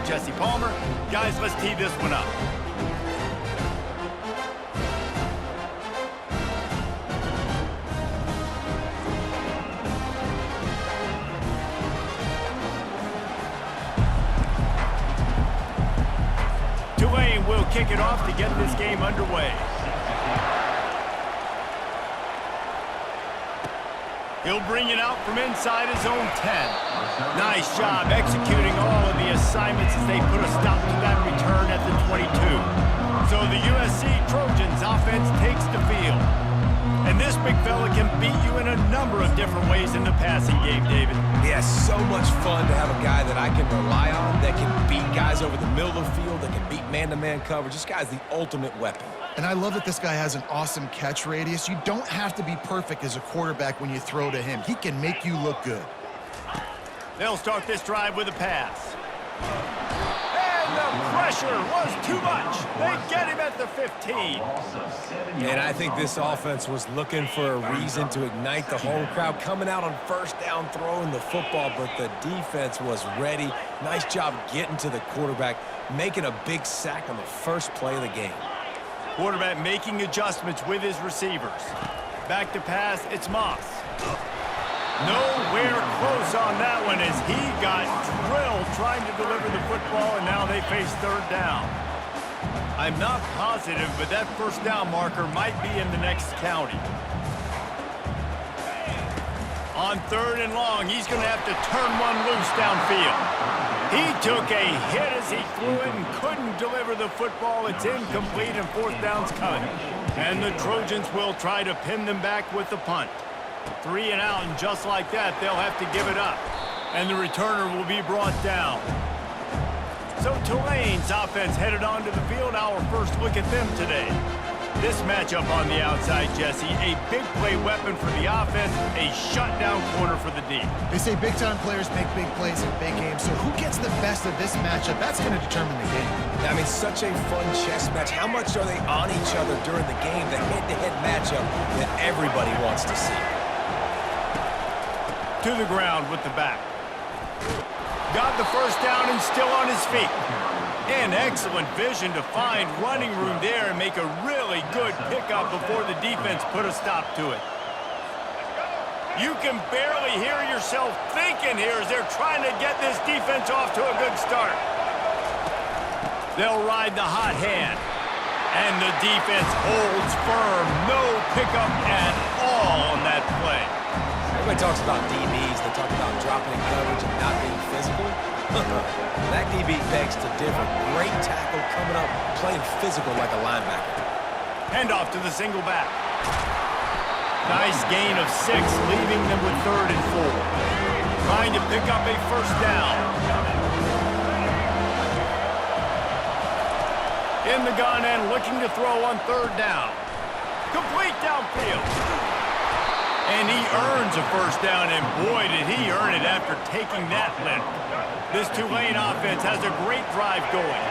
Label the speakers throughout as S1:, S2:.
S1: Jesse Palmer. Guys, let's tee this one up. Tulane will kick it off to get this game underway. He'll bring it out from inside his own 10. Nice job executing all of the assignments as they put a stop to that return at the 22. So the USC Trojans offense takes the field. And this big fella can beat you in a number of different ways in the passing game, David.
S2: Yeah, so much fun to have a guy that I can rely on, that can beat guys over the middle of the field, that can beat man-to-man coverage. This guy's the ultimate weapon.
S3: And I love that this guy has an awesome catch radius. You don't have to be perfect as a quarterback when you throw to him. He can make you look good.
S1: They'll start this drive with a pass. And the pressure was too much. They get him at the 15.
S2: And I think this offense was looking for a reason to ignite the home crowd, coming out on first down, throwing the football, but the defense was ready. Nice job getting to the quarterback, making a big sack on the first play of the game.
S1: Quarterback making adjustments with his receivers. Back to pass, it's Moss. Nowhere close on that one as he got drilled trying to deliver the football, and now they face third down. I'm not positive, but that first down marker might be in the next county. On third and long, he's going to have to turn one loose downfield. He took a hit as he threw it and couldn't deliver the football. It's incomplete and fourth down's coming. And the Trojans will try to pin them back with the punt. 3 and out, and just like that, they'll have to give it up. And the returner will be brought down. So Tulane's offense headed onto the field. Our first look at them today. This matchup on the outside, Jesse, a big play weapon for the offense, a shutdown corner for the D.
S3: They say big-time players make big plays in big games, so who gets the best of this matchup? That's going to determine the game.
S2: I mean, such a fun chess match. How much are they on each other during the game? The head-to-head matchup that everybody wants to see.
S1: To the ground with the back. Got the first down and still on his feet. And excellent vision to find running room there and make a really good pickup before the defense put a stop to it. You can barely hear yourself thinking here as they're trying to get this defense off to a good start. They'll ride the hot hand. And the defense holds firm. No pickup at all on that play.
S2: Everybody talks about DBs. They talk about dropping in coverage and not being physical. That DB begs to differ. Great tackle coming up, playing physical like a linebacker.
S1: Handoff to the single back. Nice gain of 6, leaving them with 3rd and 4. Trying to pick up a first down. In the gun and looking to throw on 3rd down. Complete downfield. And he earns a first down, and boy, did he earn it after taking that lift. This Tulane offense has a great drive going.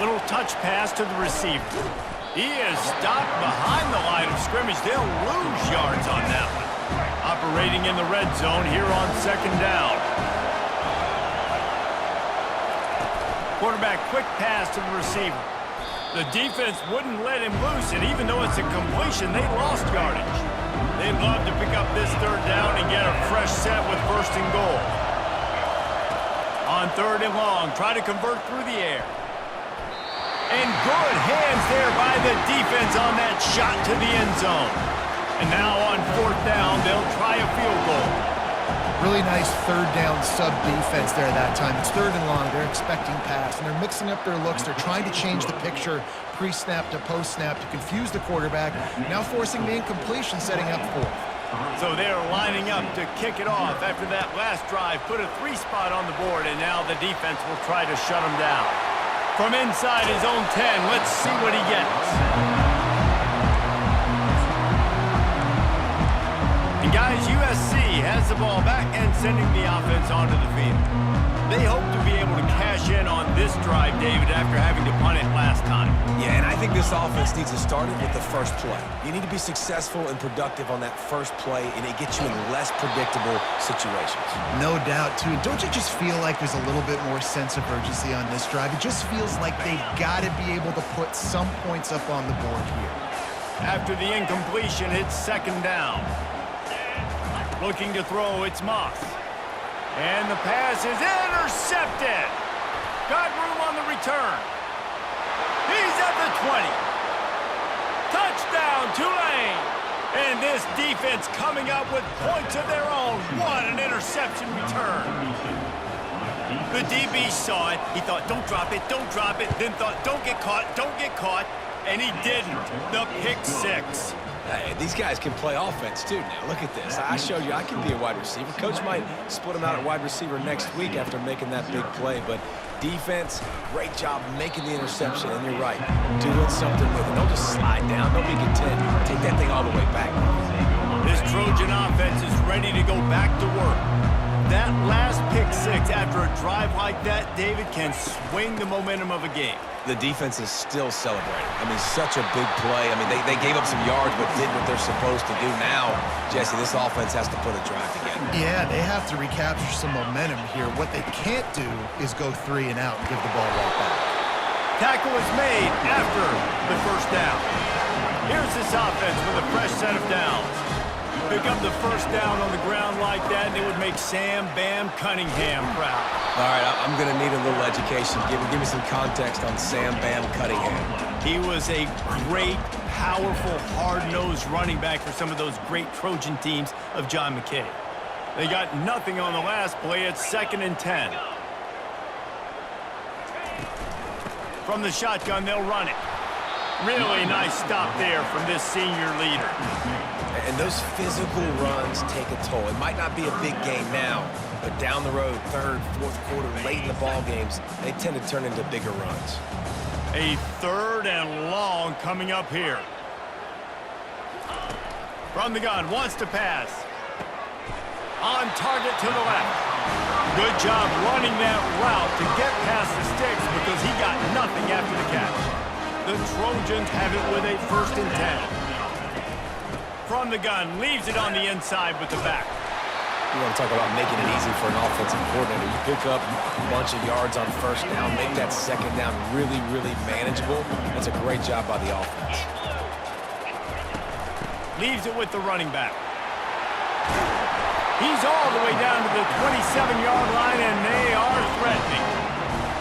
S1: Little touch pass to the receiver. He is stopped behind the line of scrimmage. They'll lose yards on that one. Operating in the red zone here on 2nd down. Quarterback quick pass to the receiver. The defense wouldn't let him loose, and even though it's a completion, they lost yardage. They'd love to pick up this 3rd down and get a fresh set with 1st and goal. On 3rd and long, try to convert through the air. And good hands there by the defense on that shot to the end zone. And now on 4th down, they'll try a field goal.
S3: Really nice 3rd down sub-defense there that time. It's 3rd and long. They're expecting pass, and they're mixing up their looks. They're trying to change the picture pre-snap to post-snap to confuse the quarterback, now forcing the incompletion, setting up 4th.
S1: So they're lining up to kick it off after that last drive. Put a 3 spot on the board, and now the defense will try to shut him down. From inside his own 10, let's see what he gets. And guys, USC has the ball back and sending the offense onto the field. They hope to be able to cash in on this drive, David, after having to punt it last time.
S2: Yeah, and I think this offense needs to start it with the first play. You need to be successful and productive on that first play, and it gets you in less predictable situations.
S3: No doubt, too. Don't you just feel like there's a little bit more sense of urgency on this drive? It just feels like they've got to be able to put some points up on the board here.
S1: After the incompletion, it's second down. Looking to throw, it's Moss. And the pass is intercepted. Got room on the return. He's at the 20. Touchdown, Tulane. And this defense coming up with points of their own. What an interception return. The DB saw it. He thought, don't drop it, don't drop it. Then thought, don't get caught, don't get caught. And he didn't. The pick six.
S2: Hey, these guys can play offense, too, now. Look at this. I showed you I can be a wide receiver. Coach might split him out at wide receiver next week after making that big play. But defense, great job making the interception. And you're right, doing something with it. Don't just slide down. Don't be content. Take that thing all the way back.
S1: This Trojan offense is ready to go back to work. That last pick six after a drive like that, David, can swing the momentum of a game.
S2: The defense is still celebrating. I mean, such a big play. I mean, they gave up some yards but did what they're supposed to do. Now, Jesse, this offense has to put a drive together.
S3: Yeah, they have to recapture some momentum here. What they can't do is go 3 and out and give the ball right back.
S1: Tackle is made after the first down. Here's this offense with a fresh set of downs. Pick up the first down on the ground like that, and it would make Sam Bam Cunningham proud.
S2: All right, I'm going to need a little education. Give me some context on Sam Bam Cunningham.
S1: He was a great, powerful, hard-nosed running back for some of those great Trojan teams of John McKay. They got nothing on the last play. It's 2nd and 10. From the shotgun, they'll run it. Really nice stop there from this senior leader.
S2: And those physical runs take a toll. It might not be a big game now, but down the road, 3rd, 4th quarter, late in the ball games, they tend to turn into bigger runs.
S1: A 3rd and long coming up here. From the gun, wants to pass. On target to the left. Good job running that route to get past the sticks because he got nothing after the catch. The Trojans have it with a 1st and 10. From the gun, leaves it on the inside with the back.
S2: You want to talk about making it easy for an offensive coordinator. You pick up a bunch of yards on 1st down, make that 2nd down really, really manageable. That's a great job by the offense.
S1: Leaves it with the running back. He's all the way down to the 27-yard line, and they are threatening.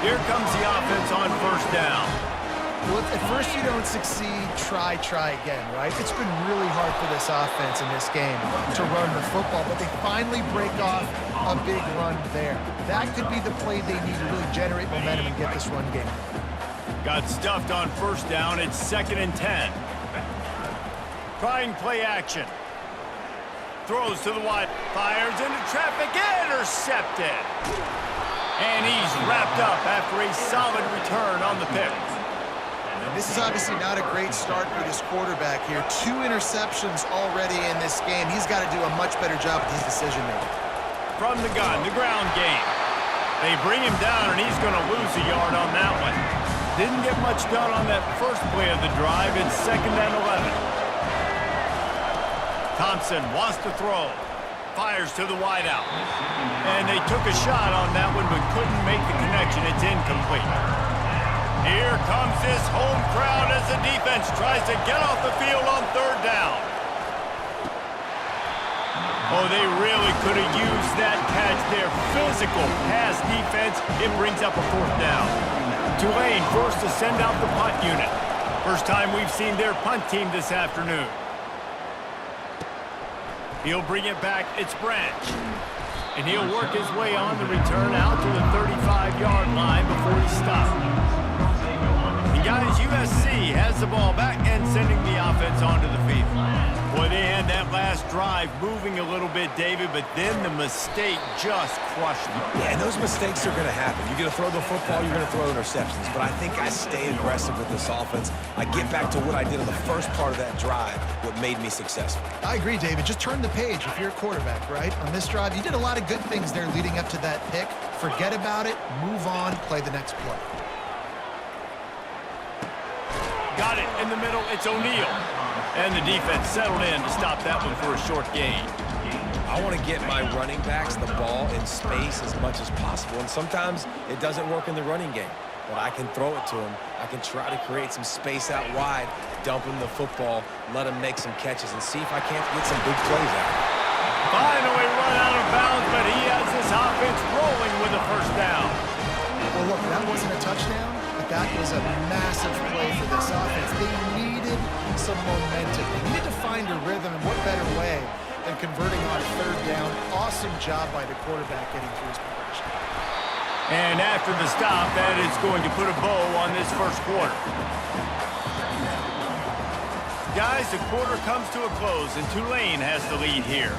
S1: Here comes the offense on 1st down.
S3: Well, if at first you don't succeed, try again, right? It's been really hard for this offense in this game to run the football, but they finally break off a big run there. That could be the play they need to really generate momentum and get this run game.
S1: Got stuffed on 1st down. It's 2nd and 10. Trying play action. Throws to the wide. Fires into traffic. Intercepted. And he's wrapped up after a solid return on the pick.
S3: This is obviously not a great start for this quarterback here. 2 interceptions already in this game. He's got to do a much better job with his decision-making.
S1: From the gun, the ground game. They bring him down, and he's going to lose a yard on that one. Didn't get much done on that first play of the drive. It's 2nd and 11. Thompson wants to throw. Fires to the wideout. And they took a shot on that one, but couldn't make the connection. It's incomplete. Here comes this home crowd as the defense tries to get off the field on 3rd down. Oh, they really could have used that catch there. Physical pass defense. It brings up a 4th down. Tulane forced to send out the punt unit. First time we've seen their punt team this afternoon. He'll bring it back. It's Branch. And he'll work his way on the return out to the 35-yard line before he stops. Guys, USC has the ball back and sending the offense onto the field. Boy, they had that last drive moving a little bit, David, but then the mistake just crushed them.
S2: Yeah, and those mistakes are going to happen. You're going to throw the football, you're going to throw interceptions. But I think I stay aggressive with this offense. I get back to what I did in the first part of that drive, what made me successful.
S3: I agree, David. Just turn the page if you're a quarterback, right? On this drive, you did a lot of good things there leading up to that pick. Forget about it, move on, play the next play.
S1: Got it in the middle. It's O'Neal. And the defense settled in to stop that one for a short gain.
S2: I want to get my running backs the ball in space as much as possible. And sometimes it doesn't work in the running game. But I can throw it to him. I can try to create some space out wide, dump him the football, let him make some catches, and see if I can't get some big plays out.
S1: Finally run out of bounds, but he has this offense rolling with a first down.
S3: Well, look, that wasn't a touchdown, but that was a massive play for this offense. They needed some momentum. They needed to find a rhythm, and what better way than converting on third down. Awesome job by the quarterback getting through his progression.
S1: And after the stop, that is going to put a bow on this first quarter. Guys, the quarter comes to a close, and Tulane has the lead here.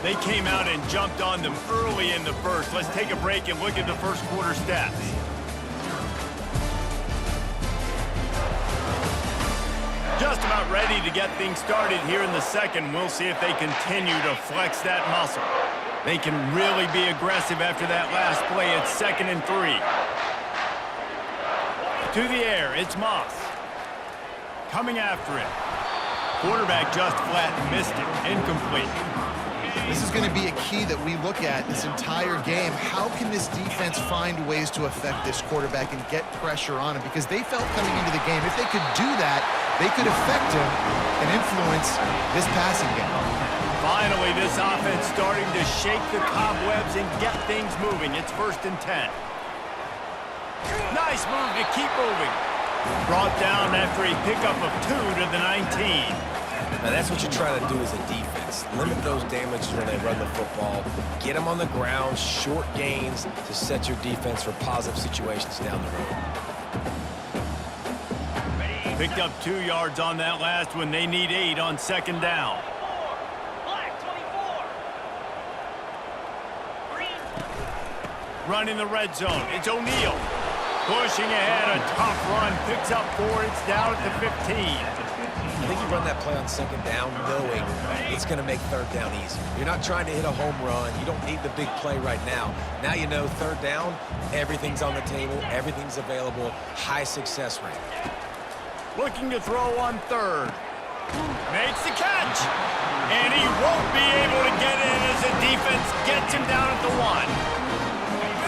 S1: They came out and jumped on them early in the first. Let's take a break and look at the first quarter stats. Just about ready to get things started here in the second. We'll see if they continue to flex that muscle. They can really be aggressive after that last play. It's 2nd and 3. To the air, it's Moss. Coming after it. Quarterback just flat missed it. Incomplete.
S3: This is going to be a key that we look at this entire game. How can this defense find ways to affect this quarterback and get pressure on him? Because they felt coming into the game, if they could do that, they could affect him and influence this passing game.
S1: Finally, this offense starting to shake the cobwebs and get things moving. It's 1st and 10. Nice move to keep moving. Brought down after a pickup of 2 to the 19.
S2: Now, that's what you try to do as a defense. Limit those damages when they run the football. Get them on the ground, short gains to set your defense for positive situations down the road.
S1: Picked up 2 yards on that last one. They need 8 on 2nd down. Running the red zone. It's O'Neal. Pushing ahead, a tough run. Picks up 4. It's down at the 15.
S2: I think you run that play on 2nd down knowing it's going to make 3rd down easier. You're not trying to hit a home run. You don't need the big play right now. Now you know 3rd down, everything's on the table, everything's available, high success rate.
S1: Looking to throw on 3rd. Makes the catch. And he won't be able to get in as the defense gets him down at the 1.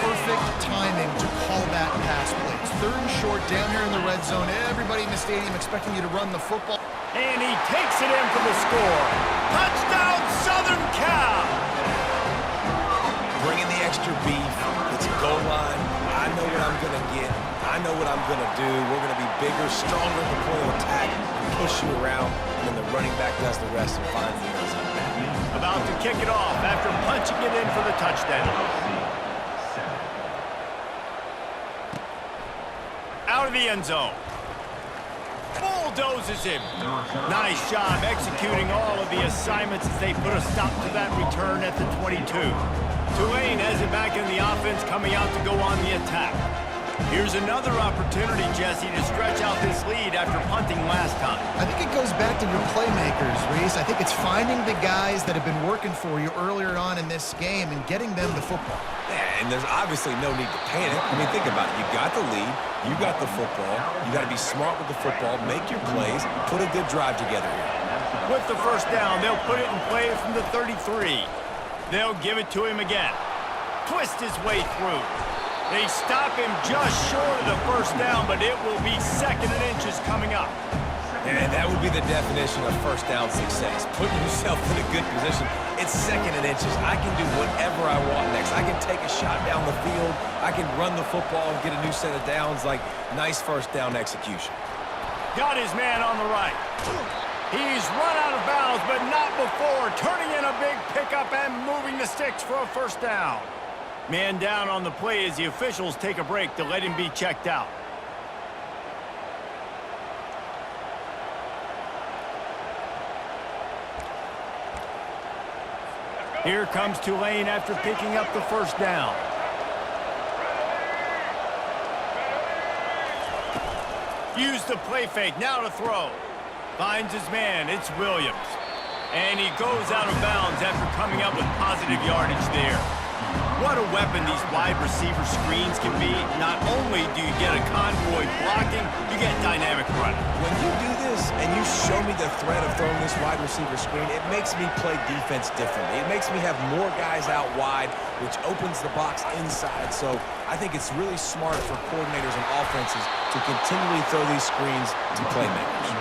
S3: Perfect timing to call that pass play. It's 3rd and short down here in the red zone. Everybody in the stadium expecting you to run the football.
S1: And he takes it in for the score. Touchdown, Southern Cal!
S2: Bringing the extra beef. It's a goal line. I know what I'm going to get. I know what I'm going to do. We're going to be bigger, stronger at the point of attack, push you around, and then the running back does the rest and finds the end zone.
S1: About to kick it off after punching it in for the touchdown. Out of the end zone. Bulldozes him. Nice job executing all of the assignments as they put a stop to that return at the 22. Tulane has it back in the offense, coming out to go on the attack. Here's another opportunity, Jesse, to stretch out this lead after punting last time.
S3: I think it goes back to your playmakers, Reese. I think it's finding the guys that have been working for you earlier on in this game and getting them the football.
S2: Yeah, and there's obviously no need to panic. I mean, think about it. You got the lead. You got the football. You got to be smart with the football, make your plays, put a good drive together here.
S1: With the first down, they'll put it in play from the 33. They'll give it to him again. Twist his way through. They stop him just short of the first down, but it will be 2nd and inches coming up.
S2: And that would be the definition of first down success. Putting yourself in a good position. It's 2nd and inches. I can do whatever I want next. I can take a shot down the field. I can run the football and get a new set of downs. Like, nice first down execution.
S1: Got his man on the right. He's run out of bounds, but not before. Turning in a big pickup and moving the sticks for a first down. Man down on the play as the officials take a break to let him be checked out. Here comes Tulane after picking up the first down. Use the play fake, now to throw. Finds his man, it's Williams. And he goes out of bounds after coming up with positive yardage there. What a weapon these wide receiver screens can be. Not only do you get a convoy blocking, you get dynamic running.
S2: When you do this and you show me the threat of throwing this wide receiver screen, it makes me play defense differently. It makes me have more guys out wide, which opens the box inside. So I think it's really smart for coordinators and offenses to continually throw these screens to playmakers.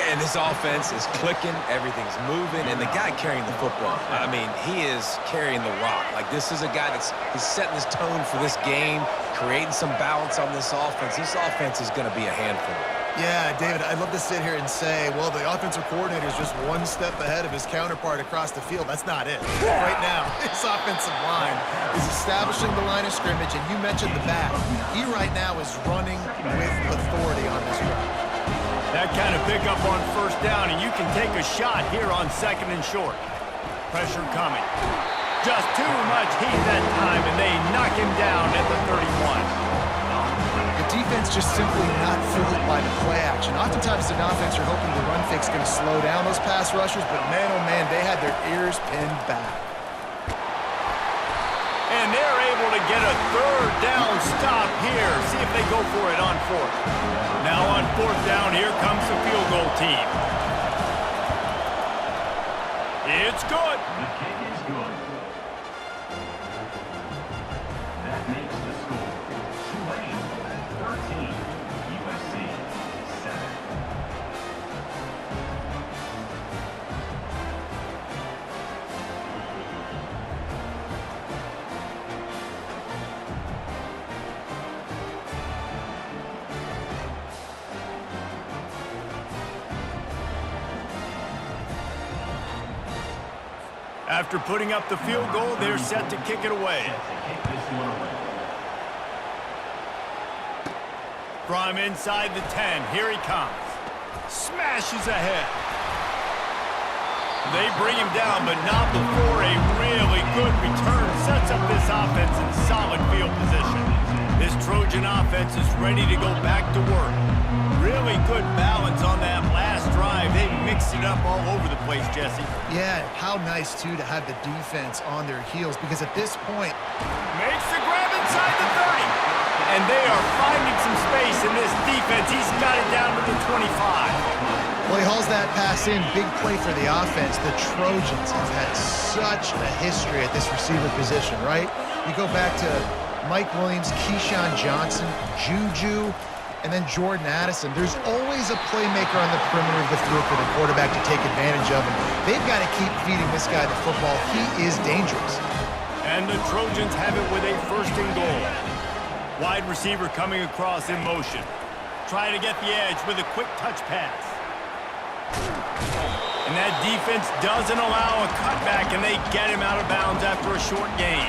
S2: And this offense is clicking, everything's moving, and the guy carrying the football, I mean, he is carrying the rock. Like, this is a guy he's setting his tone for this game, creating some balance on this offense. This offense is going to be a handful.
S3: Yeah, David, I'd love to sit here and say, well, the offensive coordinator is just one step ahead of his counterpart across the field. That's not it. Right now, this offensive line is establishing the line of scrimmage, and you mentioned the back. He right now is running with authority on this drive.
S1: That kind of pickup on first down, and you can take a shot here on 2nd and short. Pressure coming. Just too much heat that time, and they knock him down at the 31.
S3: The defense just simply not fooled by the play action. Oftentimes, an offense are hoping the run fake's going to slow down those pass rushers, but man, oh man, they had their ears pinned back.
S1: And they're able to get a 3rd down stop here. See if they go for it on 4th. Now on 4th down, here comes the field goal team. It's good.
S4: The kick is good. That makes the score Tulane 13, USC 7.
S1: After putting up the field goal, they're set to kick it away. From inside the 10, here he comes. Smashes ahead. They bring him down, but not before a really good return sets up this offense in solid field position. This Trojan offense is ready to go back to work. Really good balance on that last drive. They mixed it up all over the place, Jesse.
S3: Yeah, how nice, too, to have the defense on their heels, because at this point...
S1: Makes the grab inside the 30. And they are finding some space in this defense. He's got it down to the 25.
S3: Well, he hauls that pass in. Big play for the offense. The Trojans have had such a history at this receiver position, right? You go back to Mike Williams, Keyshawn Johnson, Juju, and then Jordan Addison. There's always a playmaker on the perimeter of the field for the quarterback to take advantage of, and they've got to keep feeding this guy the football. He is dangerous.
S1: And the Trojans have it with a 1st and goal. Wide receiver coming across in motion. Trying to get the edge with a quick touch pass. And that defense doesn't allow a cutback, and they get him out of bounds after a short gain.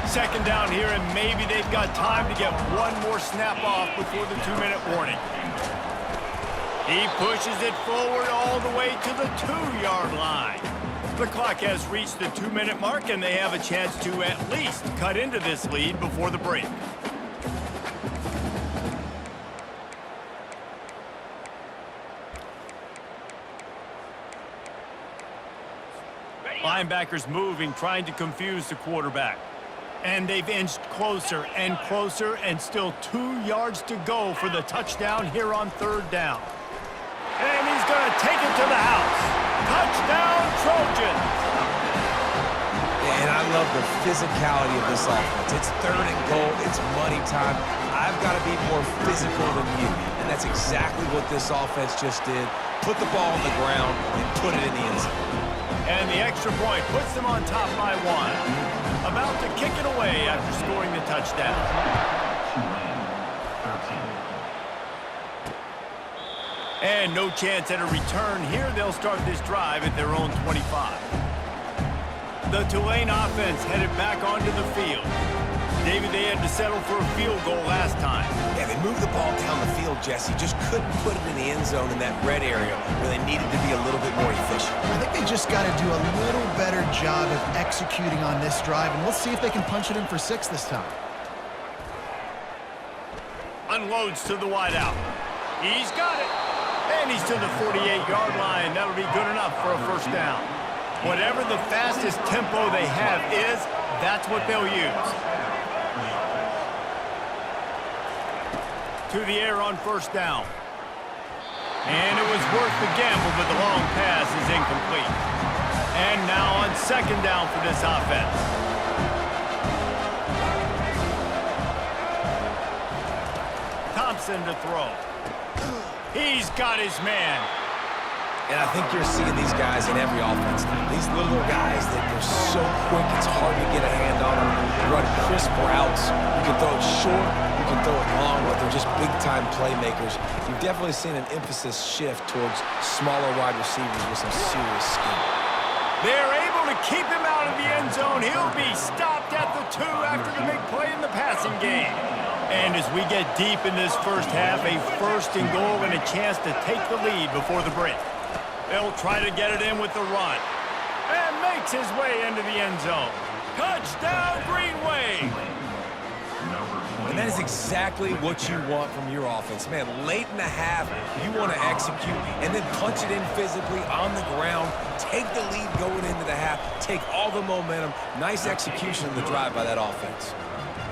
S1: 2nd down here, and maybe they've got time to get one more snap off before the 2-minute warning. He pushes it forward all the way to the 2-yard line. The clock has reached the 2-minute mark, and they have a chance to at least cut into this lead before the break. Linebackers moving, trying to confuse the quarterback. And they've inched closer and closer, and still 2 yards to go for the touchdown here on 3rd down. And he's going to take it to the house. Touchdown, Trojans!
S2: And I love the physicality of this offense. It's 3rd and goal. It's money time. I've got to be more physical than you. And that's exactly what this offense just did. Put the ball on the ground and put it in the end zone.
S1: And the extra point puts them on top by 1. About to kick it away after scoring the touchdown. And no chance at a return here. They'll start this drive at their own 25. The Tulane offense headed back onto the field. David, they had to settle for a field goal last time.
S2: Yeah, they moved the ball down the field, Jesse. Just couldn't put it in the end zone in that red area where they needed to be a little bit more efficient.
S3: I think they just got to do a little better job of executing on this drive, and we'll see if they can punch it in for 6 this time.
S1: Unloads to the wideout. He's got it. And he's to the 48-yard line. That'll be good enough for a first down. Whatever the fastest tempo they have is, that's what they'll use. To the air on first down. And it was worth the gamble, but the long pass is incomplete. And now on second down for this offense. Thompson to throw. He's got his man.
S2: And I think you're seeing these guys in every offense now. These little guys that they're so quick, it's hard to get a hand on them. They run crisp routes. You can throw it short, you can throw it long, but they're just big-time playmakers. You've definitely seen an emphasis shift towards smaller wide receivers with some serious skill.
S1: They're able to keep him out of the end zone. He'll be stopped at the 2 after the big play in the passing game. And as we get deep in this first half, a first and goal and a chance to take the lead before the break. They'll try to get it in with the run. And makes his way into the end zone. Touchdown, Green Wave!
S2: And that is exactly what you want from your offense. Man, late in the half, you want to execute and then punch it in physically on the ground, take the lead going into the half, take all the momentum. Nice execution of the drive by that offense.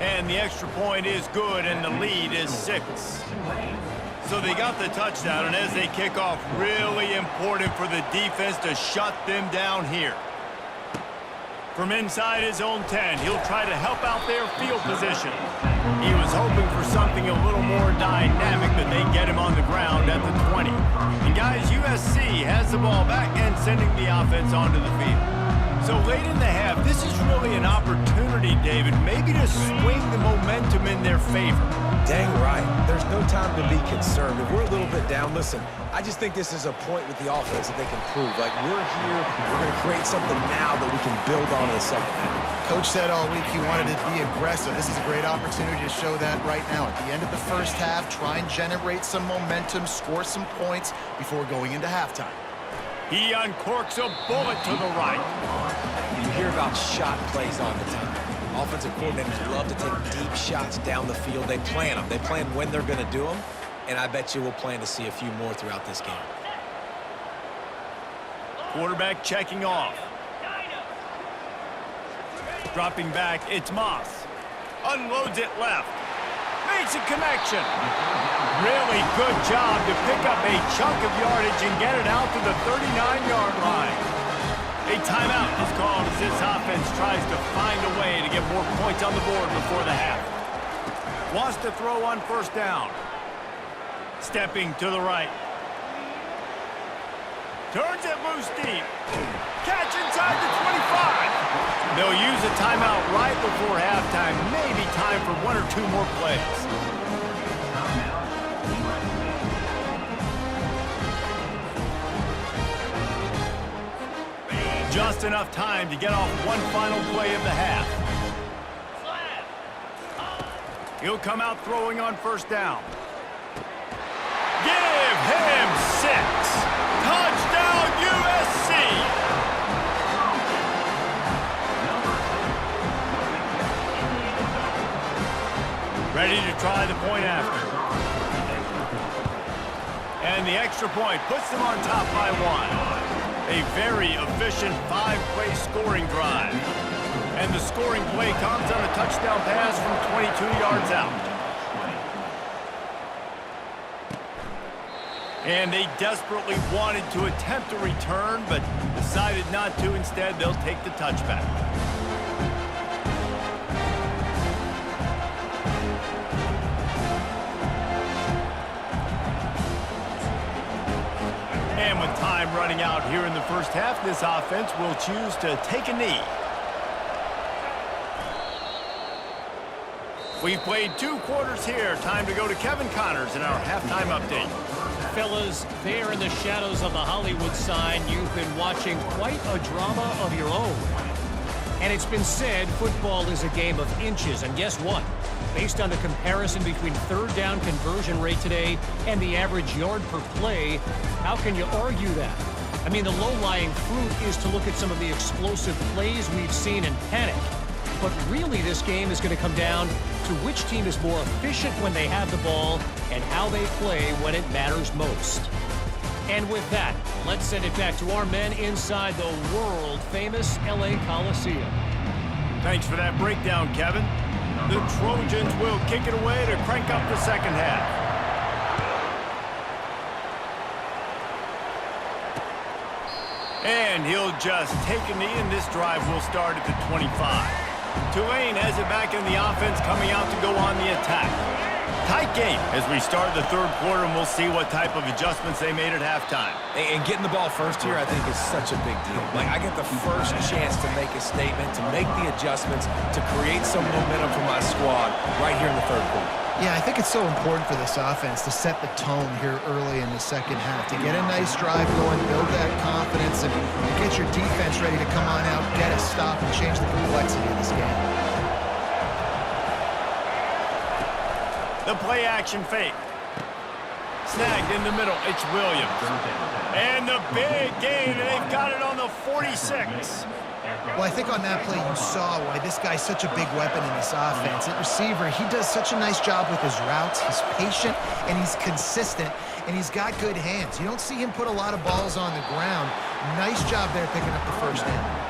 S1: And the extra point is good, and the lead is 6. So they got the touchdown, and as they kick off, really important for the defense to shut them down here. From inside his own 10, he'll try to help out their field position. He was hoping for something a little more dynamic, but they get him on the ground at the 20. And guys, USC has the ball back and sending the offense onto the field. So late in the half, this is really an opportunity, David, maybe to swing the momentum in their favor.
S2: Dang right. There's no time to be concerned. If we're a little bit down, listen, I just think this is a point with the offense that they can prove. Like, we're here, we're going to create something now that we can build on in the second half.
S3: Coach said all week he wanted to be aggressive. This is a great opportunity to show that right now. At the end of the first half, try and generate some momentum, score some points before going into halftime.
S1: He uncorks a bullet to the right.
S2: You hear about shot plays all the time. Offensive coordinators love to take deep shots down the field. They plan them. They plan when they're going to do them, and I bet you we'll plan to see a few more throughout this game.
S1: Quarterback checking off. Dropping back, it's Moss. Unloads it left. Makes a connection. Really good job to pick up a chunk of yardage and get it out to the 39-yard line. A timeout is called as this offense tries to find a way to get more points on the board before the half. Wants to throw on first down. Stepping to the right. Turns it loose deep. Catch inside the 25. They'll use a timeout right before halftime. Maybe time for 1 or 2 more plays. Just enough time to get off one final play of the half. He'll come out throwing on first down. Give him 6. Touchdown, USC! Ready to try the point after. And the extra point puts them on top by 1. A very efficient 5-play scoring drive. And the scoring play comes on a touchdown pass from 22 yards out. And they desperately wanted to attempt a return, but decided not to. Instead, they'll take the touchback. And with time running out here in the first half, this offense will choose to take a knee. We've played 2 quarters here. Time to go to Kevin Connors in our halftime update.
S5: Fellas, there in the shadows of the Hollywood sign, you've been watching quite a drama of your own. And it's been said football is a game of inches. And guess what? Based on the comparison between third down conversion rate today and the average yard per play, how can you argue that? I mean, the low-lying fruit is to look at some of the explosive plays we've seen and panic. But really, this game is going to come down to which team is more efficient when they have the ball and how they play when it matters most. And with that, let's send it back to our men inside the world-famous LA Coliseum.
S1: Thanks for that breakdown, Kevin. The Trojans will kick it away to crank up the second half. And he'll just take a knee, and this drive will start at the 25. Tulane has it back in the offense, coming out to go on the attack. Tight game as we start the third quarter, and we'll see what type of adjustments they made at halftime.
S2: And getting the ball first here, I think, is such a big deal. Like, I get the first chance to make a statement, to make the adjustments, to create some momentum for my squad right here in the third quarter.
S3: Yeah, I think it's so important for this offense to set the tone here early in the second half, to get a nice drive going, build that confidence, and get your defense ready to come on out, get a stop, and change the complexity of this game.
S1: The play action fake. Snagged in the middle. It's Williams. And the big gain, and they've got it on the 46.
S3: Well, I think on that play you saw why this guy's such a big weapon in this offense. At receiver, he does such a nice job with his routes. He's patient, and he's consistent, and he's got good hands. You don't see him put a lot of balls on the ground. Nice job there picking up the first down.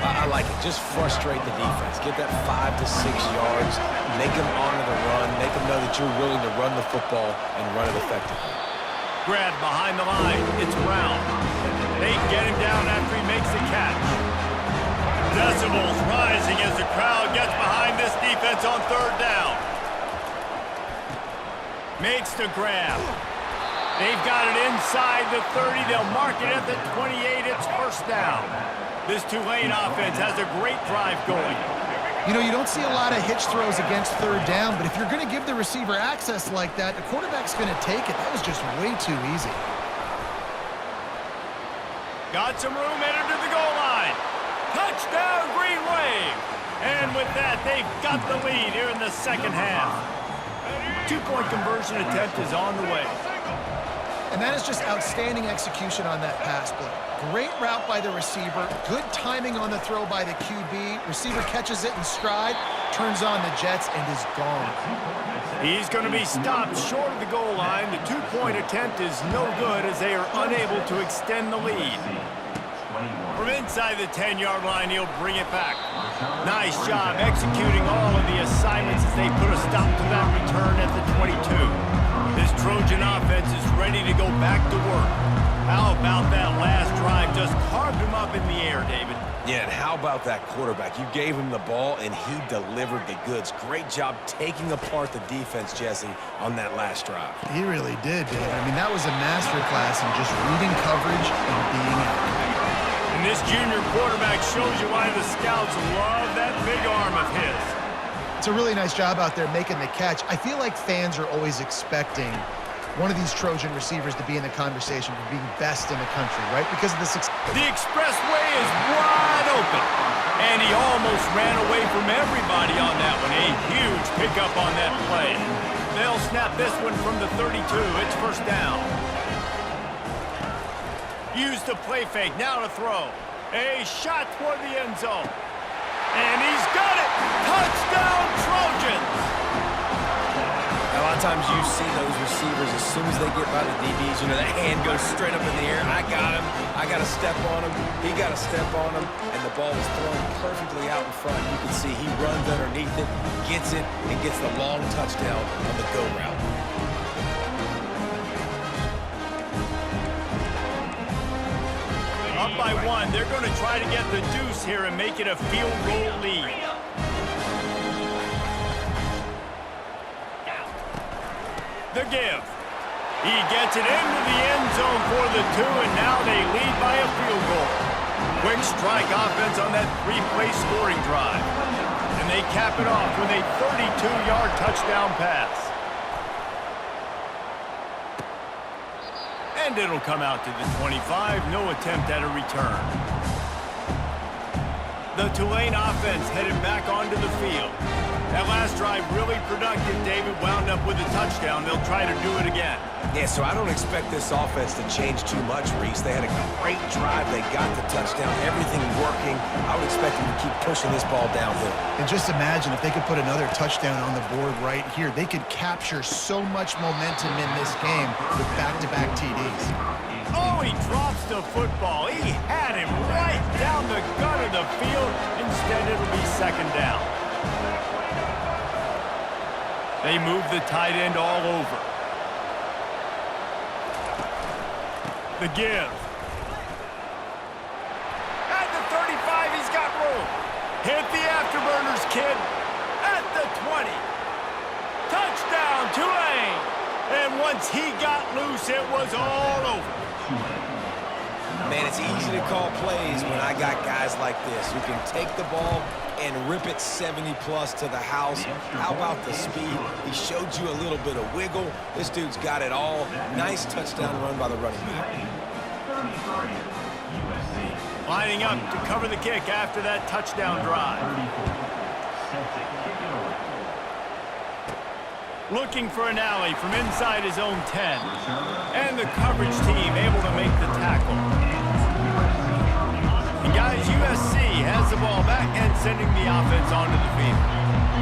S2: I like it. Just frustrate the defense. Get that 5 to 6 yards. Make them honor the run. Make them know that you're willing to run the football and run it effectively.
S1: Grabbed behind the line. It's Brown. They get him down after he makes the catch. Decibels rising as the crowd gets behind this defense on third down. Makes the grab. They've got it inside the 30. They'll mark it at the 28. It's first down. This Tulane offense has a great drive going.
S3: You know, you don't see a lot of hitch throws against third down, but if you're going to give the receiver access like that, the quarterback's going to take it. That was just way too easy.
S1: Got some room, headed to the goal line. Touchdown, Green Wave. And with that, they've got the lead here in the second half. Two-point conversion attempt is on the way.
S3: And that is just outstanding execution on that pass play. Great route by the receiver, good timing on the throw by the QB. Receiver catches it in stride, turns on the jets, and is gone.
S1: He's going to be stopped short of the goal line. The two-point attempt is no good as they are unable to extend the lead. From inside the 10-yard line, he'll bring it back. Nice job executing all of the assignments as they put a stop to that return at the 22. This Trojan offense is ready to go back to work. How about that last drive? Just carved him up in the air, David.
S2: Yeah, and how about that quarterback? You gave him the ball, and he delivered the goods. Great job taking apart the defense, Jesse, on that last drive.
S3: He really did, Dave. I mean, that was a masterclass in just reading coverage and being accurate.
S1: And this junior quarterback shows you why the scouts love that big arm of his.
S3: It's a really nice job out there making the catch. I feel like fans are always expecting one of these Trojan receivers to be in the conversation for being best in the country, right? Because of the success.
S1: The expressway is wide open, and he almost ran away from everybody on that one. A huge pickup on that play. They'll snap this one from the 32. It's first down. Use the play fake. Now to throw. A shot toward the end zone. And he's got it! Touchdown, Trojans!
S2: A lot of times you see those receivers, as soon as they get by the DBs, you know, the hand goes straight up in the air. I got him. I got to step on him. He got to step on him. And the ball is thrown perfectly out in front. You can see he runs underneath it, gets it, and gets the long touchdown on the go route.
S1: Up by one. They're going to try to get the deuce here and make it a field goal lead. The give. He gets it into the end zone for the 2, and now they lead by a field goal. Quick strike offense on that 3-play scoring drive. And they cap it off with a 32-yard touchdown pass. And it'll come out to the 25. No attempt at a return. The Tulane offense headed back onto the field. That last drive really productive. David wound up with a touchdown. They'll try to do it again.
S2: Yeah, so I don't expect this offense to change too much, Reese. They had a great drive. They got the touchdown. Everything working. I would expect them to keep pushing this ball downhill.
S3: And just imagine if they could put another touchdown on the board right here. They could capture so much momentum in this game with back-to-back TDs.
S1: Oh, he drops the football. He had him right down the gut of the field. Instead, it'll be second down. They move the tight end all over. The give. At the 35, he's got room. Hit the afterburners, kid. At the 20. Touchdown, Tulane. And once he got loose, it was all over.
S2: Man, it's easy to call plays when I got guys like this who can take the ball and rip it 70-plus to the house. How about the speed? He showed you a little bit of wiggle. This dude's got it all. Nice touchdown run by the running back.
S1: Lining up to cover the kick after that touchdown drive. Looking for an alley from inside his own 10. And the coverage team able to make the tackle. And guys, USC has the ball back and sending the offense onto the field.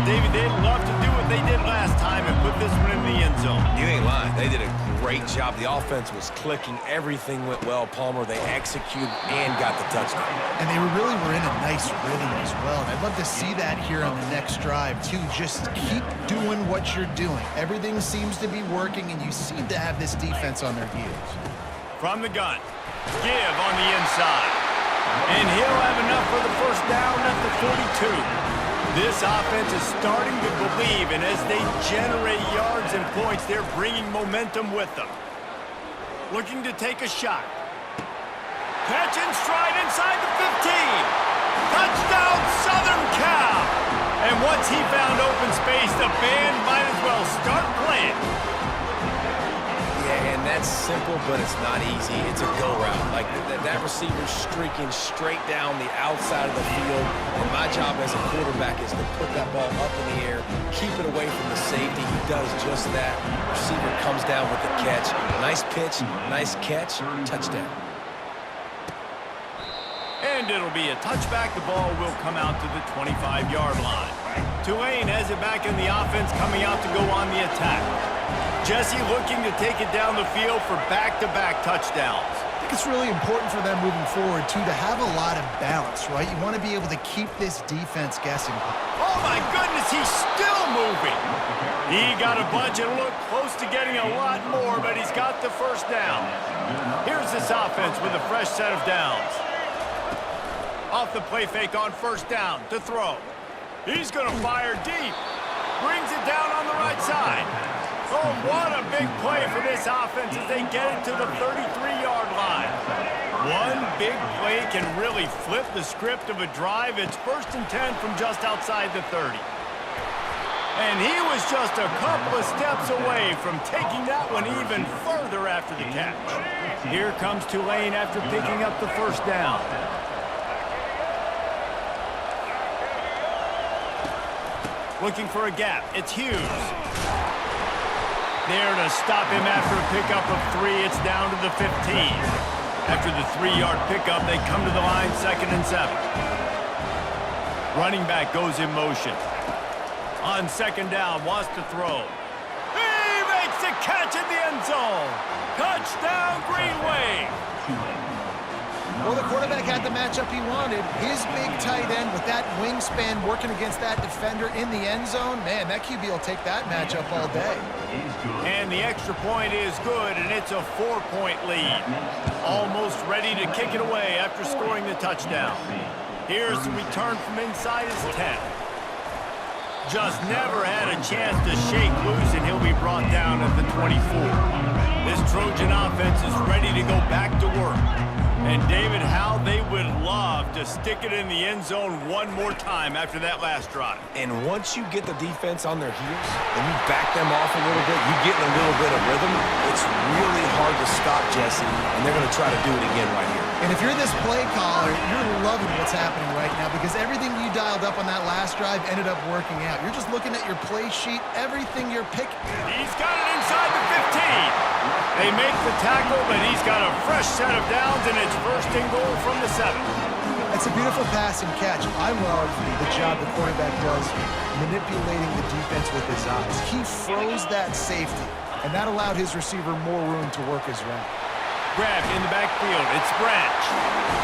S1: David, they'd love to do what they did last time and put this one in the end zone.
S2: You ain't lying. They did a great job. The offense was clicking. Everything went well, Palmer. They executed and got the touchdown.
S3: And they really were in a nice rhythm as well. And I'd love to see that here on the next drive, too. Just keep doing what you're doing. Everything seems to be working, and you seem to have this defense on their heels.
S1: From the gun, give on the inside. And he'll have enough for the first down at the 42. This offense is starting to believe, and as they generate yards and points, they're bringing momentum with them. Looking to take a shot. Catch and stride inside the 15. Touchdown, Southern Cal. And once he found open space, the band might as well start playing.
S2: Yeah, and that's simple, but it's not easy. It's a go route. Like that receiver's streaking straight down the outside of the field. And my job as a quarterback is to put that ball up in the air, keep it away from the safety. He does just that. Receiver comes down with the catch. Nice pitch, nice catch, touchdown.
S1: And it'll be a touchback. The ball will come out to the 25-yard line. Tulane has it back in the offense, coming out to go on the attack. Jesse looking to take it down the field for back-to-back touchdowns.
S3: I think it's really important for them moving forward, too, to have a lot of balance, right? You want to be able to keep this defense guessing.
S1: Oh, my goodness, he's still moving. He got a bunch and looked close to getting a lot more, but he's got the first down. Here's this offense with a fresh set of downs. Off the play fake on first down to throw. He's going to fire deep. Brings it down on the right side. Oh, what a big play for this offense as they get it to the 33-yard line. One big play can really flip the script of a drive. It's 1st and 10 from just outside the 30. And he was just a couple of steps away from taking that one even further after the catch. Here comes Tulane after picking up the first down. Looking for a gap. It's Hughes. There to stop him after a pickup of 3. It's down to the 15. After the 3-yard pickup, they come to the line 2nd and 7. Running back goes in motion. On 2nd down, wants to throw. He makes the catch in the end zone. Touchdown, Green Wave.
S3: Well, the quarterback had the matchup he wanted. His big tight end with that wingspan working against that defender in the end zone. Man, that QB will take that matchup all day.
S1: And the extra point is good, and it's a 4-point lead. Almost ready to kick it away after scoring the touchdown. Here's the return from inside his 10. Just never had a chance to shake loose, and he'll be brought down at the 24. This Trojan offense is ready to go back to work. And David, how they would love to stick it in the end zone one more time after that last drive.
S2: And once you get the defense on their heels and you back them off a little bit, you get in a little bit of rhythm, it's really hard to stop Jesse, and they're going to try to do it again right here.
S3: And if you're this play caller, you're loving what's happening right now because everything you dialed up on that last drive ended up working out. You're just looking at your play sheet, everything you're picking.
S1: He's got it inside the 15. They make the tackle, but he's got a fresh set of downs, and it's first and goal from the 7.
S3: That's a beautiful pass and catch. I love the job the quarterback does manipulating the defense with his eyes. He froze that safety, and that allowed his receiver more room to work his route.
S1: Grabbed in the backfield. It's Branch.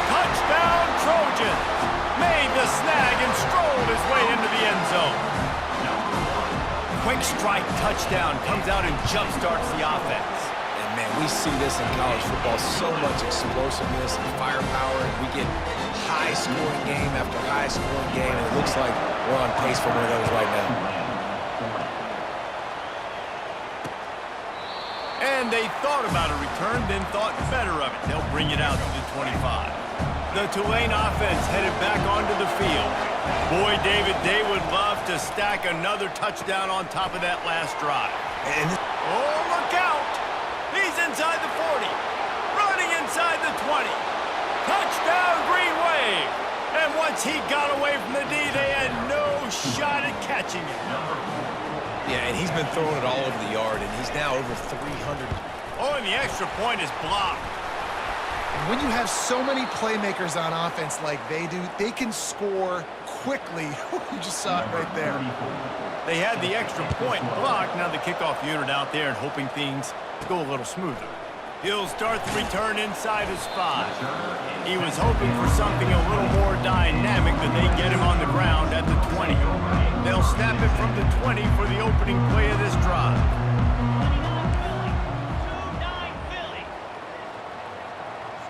S1: Touchdown, Trojans. Made the snag and strolled his way into the end zone. Quick strike touchdown comes out and jumpstarts the offense.
S2: And, man, we see this in college football, so much explosiveness and firepower, and we get high-scoring game after high-scoring game, and it looks like we're on pace for one of those right now.
S1: And they thought about a return, then thought better of it. They'll bring it out to the 25. The Tulane offense headed back onto the field. Boy, David, they would love to stack another touchdown on top of that last drive. Oh, look out! He's inside the 40. Running inside the 20. Touchdown, Green Wave! And once he got away from the D, they had no shot at catching him.
S2: Yeah, and he's been throwing it all over the yard, and he's now over 300.
S1: Oh, and the extra point is blocked.
S3: And when you have so many playmakers on offense like they do, they can score quickly. You just saw it right there.
S1: They had the extra point blocked. Now the kickoff unit out there and hoping things go a little smoother. He'll start the return inside his 5. He was hoping for something a little more dynamic, but they get him on the ground at the 20. They'll snap it from the 20 for the opening play of this drive.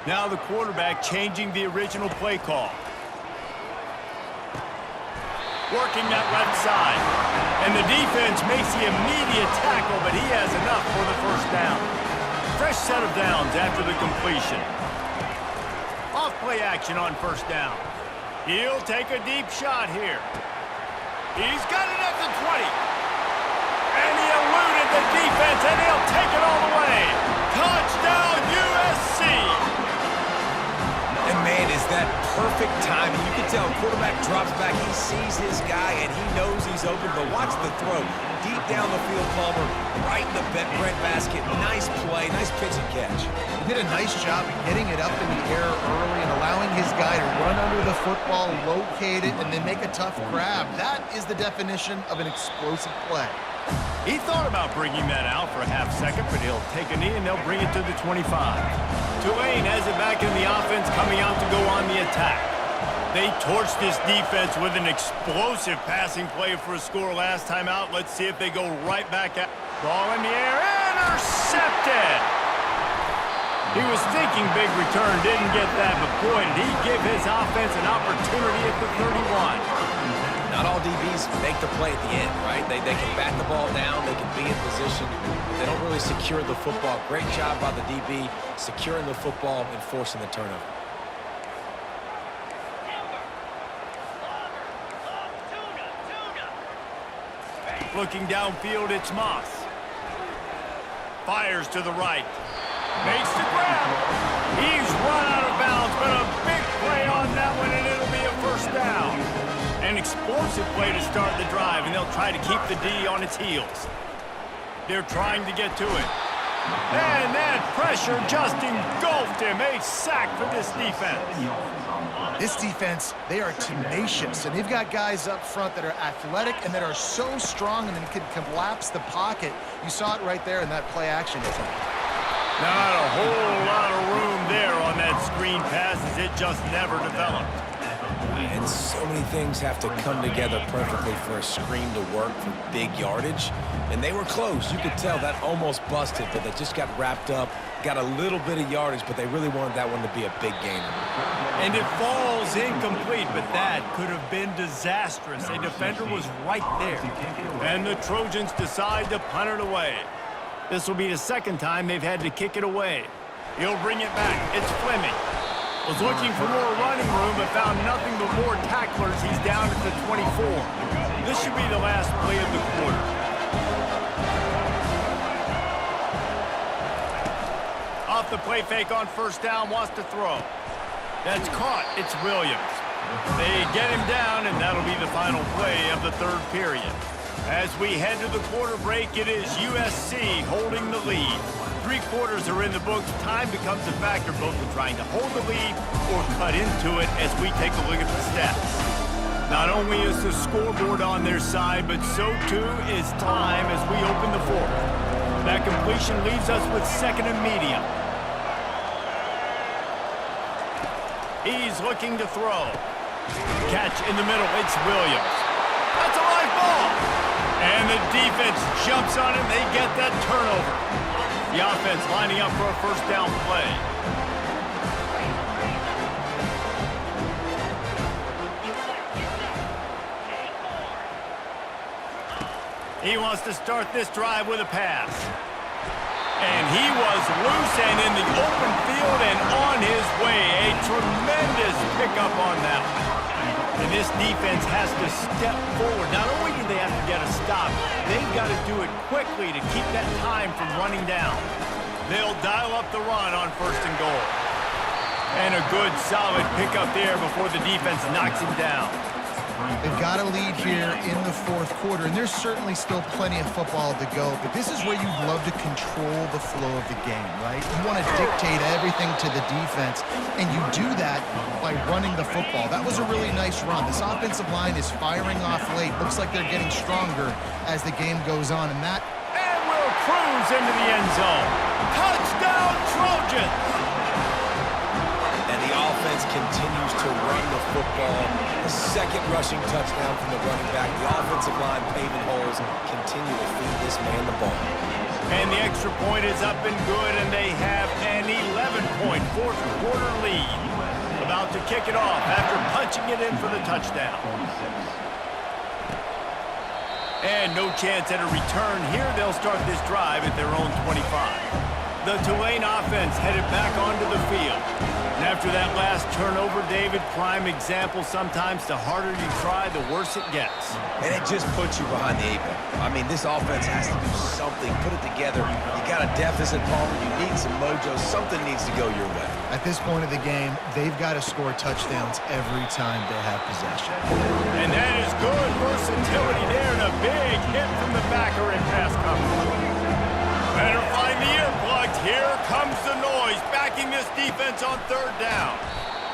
S1: Now the quarterback changing the original play call. Working that left side. And the defense makes the immediate tackle, but he has enough for the first down. Fresh set of downs after the completion. Off play action on first down. He'll take a deep shot here. He's got it at the 20. And he eluded the defense, and he'll take it all the way. Touchdown, USC!
S2: And, man, is that perfect timing. You can tell quarterback drops back. He sees his guy, and he knows he's open. But watch the throw. Deep down the field, Palmer, right in the bread basket. Nice play, nice pitch and catch.
S3: He did a nice job of getting it up in the air early and allowing his guy to run under the football, locate it, and then make a tough grab. That is the definition of an explosive play.
S1: He thought about bringing that out for a half second, but he'll take a knee and they'll bring it to the 25. Tulane has it back in the offense, coming out to go on the attack. They torched this defense with an explosive passing play for a score last time out. Let's see if they go right back at ball in the air. Intercepted! He was thinking big return, didn't get that, but boy, did he give his offense an opportunity at the 31.
S2: Not all DBs make the play at the end, right? They can bat the ball down, they can be in position, but they don't really secure the football. Great job by the DB securing the football and forcing the turnover.
S1: Looking downfield, it's Moss. Fires to the right. Makes the grab. He's run out of bounds, but a big play on that one, and it'll be a first down. An explosive play to start the drive, and they'll try to keep the D on its heels. They're trying to get to it. And that pressure just engulfed him. A sack for this defense.
S3: This defense, they are tenacious, and they've got guys up front that are athletic and that are so strong and can collapse the pocket. You saw it right there in that play action attempt.
S1: Not a whole lot of room there on that screen pass as it just never developed.
S2: And so many things have to come together perfectly for a screen to work for big yardage. And they were close. You could tell that almost busted, but they just got wrapped up, got a little bit of yardage, but they really wanted that one to be a big gainer.
S1: And it falls incomplete, but that could have been disastrous. A defender was right there. And the Trojans decide to punt it away. This will be the second time they've had to kick it away. He'll bring it back. It's Fleming. Was looking for more running room, but found nothing but more tacklers. He's down at the 24. This should be the last play of the quarter. Off the play fake on first down, wants to throw. That's caught. It's Williams. They get him down, and that'll be the final play of the third period. As we head to the quarter break, it is USC holding the lead. 3 quarters are in the books. Time becomes a factor both in trying to hold the lead or cut into it as we take a look at the stats. Not only is the scoreboard on their side, but so too is time as we open the fourth. That completion leaves us with 2nd and medium. He's looking to throw. Catch in the middle. It's Williams. That's a live ball. And the defense jumps on him. They get that turnover. The offense lining up for a first down play. He wants to start this drive with a pass. And he was loose and in the open field and on his way. A tremendous pickup on that one. And this defense has to step forward. Not only do they have to get a stop, they've got to do it quickly to keep that time from running down. They'll dial up the run on 1st and goal. And a good, solid pickup there before the defense knocks him down.
S3: They've got a lead here in the 4th quarter, and there's certainly still plenty of football to go, but this is where you'd love to control the flow of the game, right? You want to dictate everything to the defense, and you do that by running the football. That was a really nice run. This offensive line is firing off late. Looks like they're getting stronger as the game goes on, and that...
S1: And will cruise into the end zone. Touchdown, Trojans!
S2: And the offense continues to run the football. The 2nd rushing touchdown from the running back. The offensive line paving holes continue to feed this man the ball.
S1: And the extra point is up and good, and they have an 11-point 4th quarter lead. About to kick it off after punching it in for the touchdown. And no chance at a return here. They'll start this drive at their own 25. The Tulane offense headed back onto the field. And after that last turnover, David, prime example, sometimes the harder you try, the worse it gets.
S2: And it just puts you behind the 8 ball. I mean, this offense has to do something, put it together. You got a deficit, Palmer. You need some mojo. Something needs to go your way.
S3: At this point of the game, they've got to score touchdowns every time they have possession.
S1: And that is good versatility there, and a big hit from the backer in pass coverage. Better find the earplugs. Here comes the noise, backing this defense on 3rd down.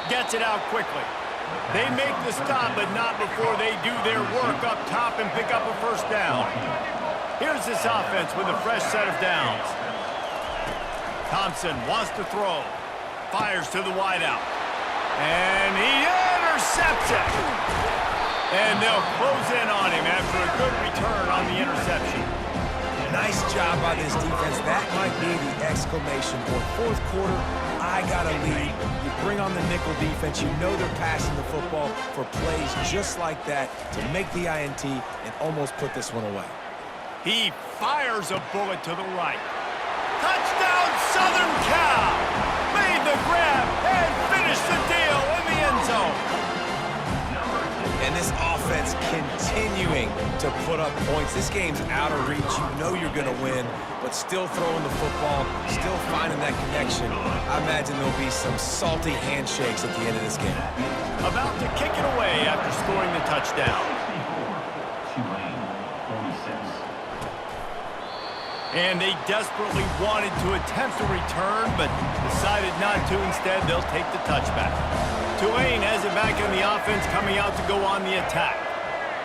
S1: Gets it out quickly. They make the stop, but not before they do their work up top and pick up a first down. Here's this offense with a fresh set of downs. Thompson wants to throw. Fires to the wideout. And he intercepts it. And they'll close in on him after a good return on the interception.
S2: Nice job by this defense. That might be the exclamation point. 4th quarter, I got a lead. You bring on the nickel defense. You know they're passing the football for plays just like that to make the INT and almost put this one away.
S1: He fires a bullet to the right. Touchdown, Southern Cal! Made the grab and finished the deal in the end zone.
S2: And this offense continuing to put up points. This game's out of reach. You know you're going to win, but still throwing the football, still finding that connection. I imagine there'll be some salty handshakes at the end of this game.
S1: About to kick it away after scoring the touchdown.
S4: Tulane, 46.
S1: And they desperately wanted to attempt a return, but decided not to. Instead, they'll take the touchback. Tulane has it back in the offense, coming out to go on the attack.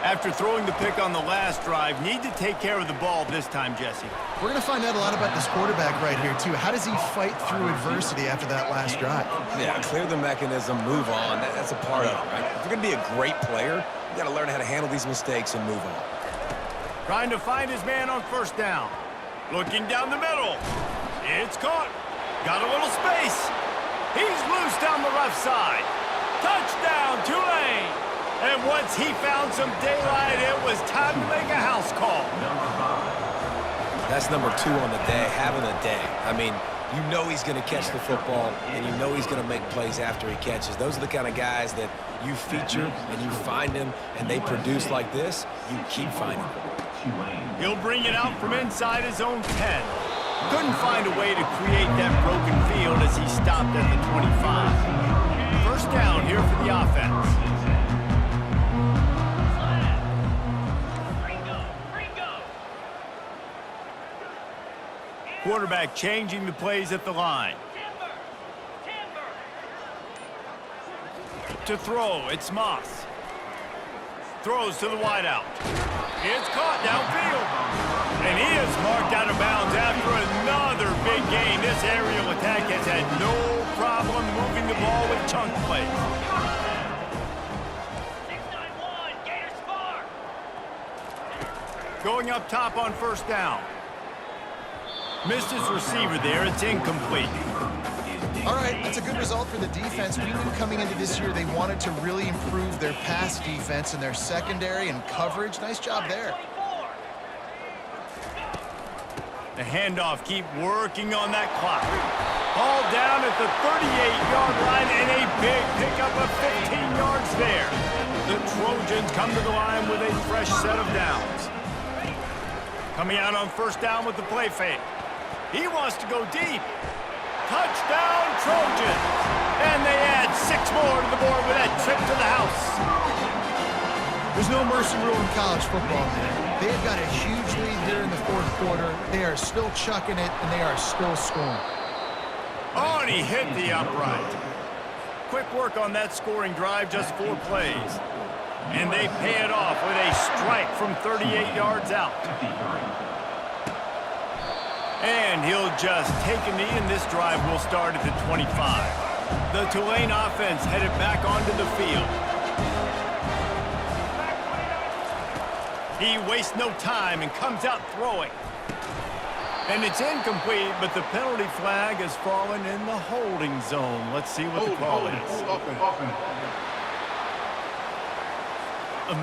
S1: After throwing the pick on the last drive, need to take care of the ball this time, Jesse.
S3: We're going to find out a lot about this quarterback right here, too. How does he fight through adversity after that last drive?
S2: Yeah, clear the mechanism, move on. That's a part of it, right? If you're going to be a great player, you got to learn how to handle these mistakes and move on.
S1: Trying to find his man on 1st down. Looking down the middle. It's caught. Got a little space. He's loose down the left side. Touchdown, Tulane. And once he found some daylight, it was time to make a house call.
S2: That's number 2 on the day, having a day. I mean, you know he's going to catch the football, and you know he's going to make plays after he catches. Those are the kind of guys that you feature and you find them, and they produce like this, you keep finding them.
S1: He'll bring it out from inside his own 10. Couldn't find a way to create that broken field as he stopped at the 25. first down here for the offense. Quarterback changing the plays at the line. To throw, it's Moss. Throws to the wideout. It's caught downfield. And he is marked out of bounds after another big gain. This aerial attack has had no problem moving the ball with chunk plays.
S6: 691, Gators far.
S1: Going up top on first down. Missed his receiver there. It's incomplete.
S3: All right, that's a good result for the defense. We knew coming into this year they wanted to really improve their pass defense and their secondary and coverage. Nice job there.
S1: The handoff, keep working on that clock. Ball down at the 38-yard line and a big pickup of 15 yards there. The Trojans come to the line with a fresh set of downs. Coming out on first down with the play fake. He wants to go deep. Touchdown, Trojans! And they add 6 more to the board with that trip to the house.
S3: There's no mercy rule in college football, man. They've got a huge lead here in the fourth quarter. They are still chucking it, and they are still scoring.
S1: Oh, and he hit the upright. Quick work on that scoring drive, just 4 plays. And they pay it off with a strike from 38 yards out. And he'll just take a knee, and this drive will start at the 25. The Tulane offense headed back onto the field. He wastes no time and comes out throwing. And it's incomplete, but the penalty flag has fallen in the holding zone. Let's see what the call is.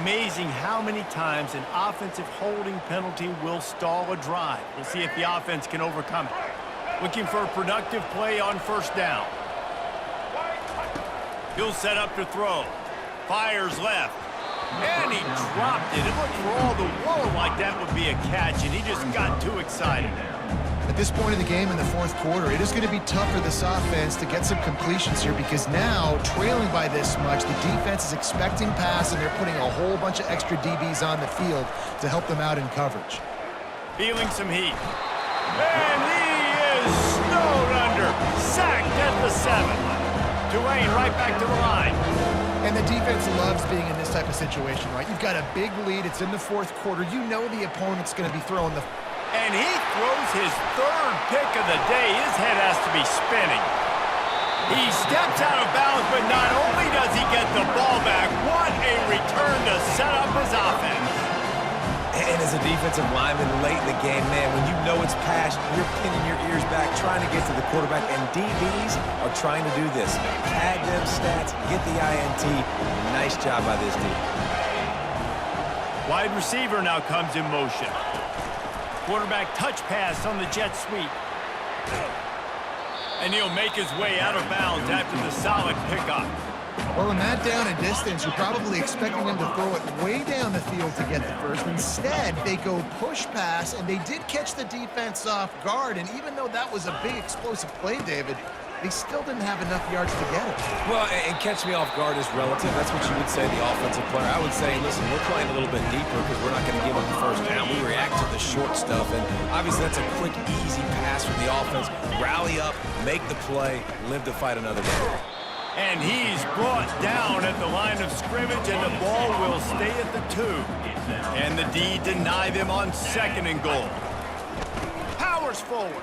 S1: Amazing how many times an offensive holding penalty will stall a drive. We'll see if the offense can overcome it. Looking for a productive play on first down. He'll set up to throw. Fires left. And he dropped it. It looked for all the world like that would be a catch, and he just got too excited.
S3: At this point in the game in the fourth quarter, it is going to be tough for this offense to get some completions here because now, trailing by this much, the defense is expecting pass, and they're putting a whole bunch of extra DBs on the field to help them out in coverage.
S1: Feeling some heat. And he is snowed under. Sacked at the 7. Tulane right back to the line.
S3: And the defense loves being in this type of situation, right? You've got a big lead. It's in the fourth quarter. You know the opponent's going to be throwing the...
S1: And he throws his 3rd pick of the day. His head has to be spinning. He steps out of bounds, but not only does he get the ball back, what a return to set up his offense.
S2: And as a defensive lineman late in the game, man, when you know it's past, you're pinning your ears back, trying to get to the quarterback, and DBs are trying to do this. Tag them stats, get the INT. Nice job by this team.
S1: Wide receiver now comes in motion. Quarterback touch pass on the jet sweep. And he'll make his way out of bounds after the solid pickup.
S3: Well, in that down and distance, you're probably expecting them to throw it way down the field to get the first. Instead, they go push pass, and they did catch the defense off guard. And even though that was a big explosive play, David, they still didn't have enough yards to get it.
S2: Well, and catch me off guard is relative. That's what you would say, the offensive player. I would say, listen, we're playing a little bit deeper because we're not going to give up the first down. We react to the short stuff, and obviously that's a quick, easy pass from the offense. Rally up, make the play, live to fight another day.
S1: And he's brought down at the line of scrimmage, and the ball will stay at the 2. And the D deny them on 2nd and goal. Powers forward.